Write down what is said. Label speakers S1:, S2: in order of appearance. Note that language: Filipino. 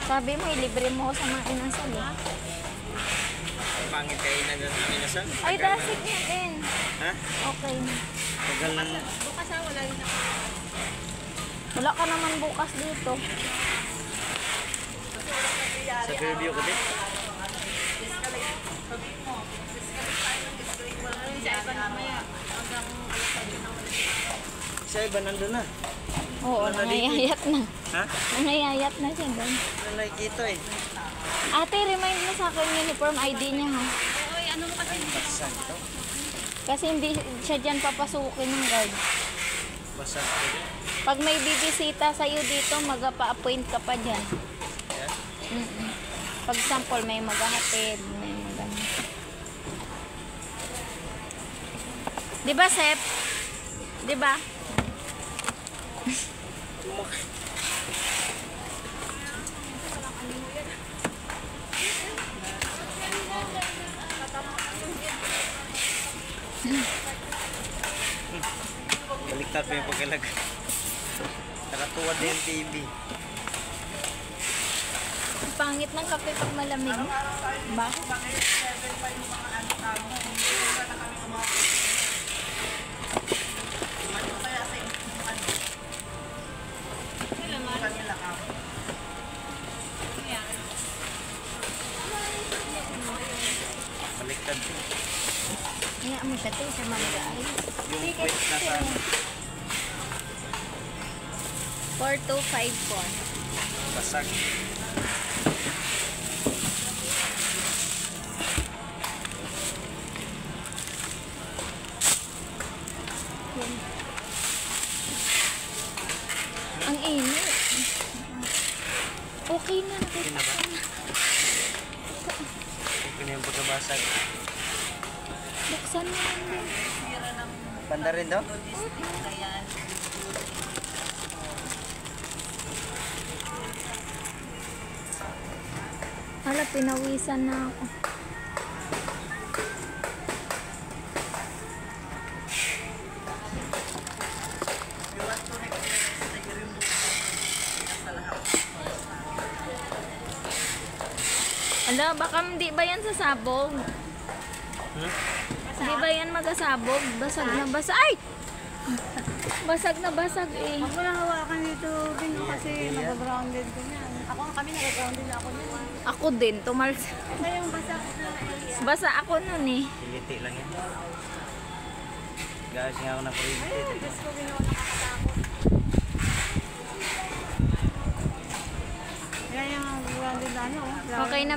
S1: Sabi mo, ilibre mo sa mga inasal eh.
S2: Pangit kayo na doon ang inasal.
S1: Ay, dasig na din.
S2: Ha?
S1: Okay na.
S2: Tagal lang.
S3: Bukas ha, wala rin ako.
S1: Wala ka naman bukas dito.
S2: Sa preview ko din. Sa iba nandun na.
S1: Oo, nangayayat na.
S2: Ha?
S1: Nangayayat na siya doon.
S2: Ano nakikita eh.
S1: Ate, remind mo sa akin yung uniform ID niya ha.
S3: Oy, ano mo kasi?
S2: Basag to.
S1: Kasi hindi siya dyan papasukin ng guard.
S2: Basag to din.
S1: Pag may bibisita sa'yo dito, mag-pa-appoint ka pa dyan.
S2: Yeah?
S1: Pag sample, may maghahatid, may magano. Diba, Sep? Diba?
S2: Baliktad pa yung pagkalag. Nakatuwad din yung TV.
S1: Ang pangit ng kape pag malamig. Ba?
S2: Baliktad din.
S1: Kaya mo siya ito sa mga ay.
S2: Yung quick na sa
S1: 4254.
S2: basag.
S1: Ang init. Okay na.
S2: Okay na ba? Okay na yung pagkabasag.
S1: Buksan mo lang din.
S2: Banda rin daw?
S1: Hala, pinawisan na ako. Ala, baka hindi ba yan sasabog? Hindi ba yan magasabog? Basag na basag. Ay! Basag na basag eh.
S3: Huwag mo lang hawakan dito, Bing, kasi nag-grounded ko niyan. Kami nag-grounded ako niyan.
S1: Ako din, tumals.
S3: Kasi yung basa ko na area.
S1: Basa ako nun eh.
S2: Kiliti lang yan. Guys, nga ako na kuryente.
S3: Ayun, Diyos ko, ginawa nakakatakot. Kaya yung grounded na ano.
S1: Okay na.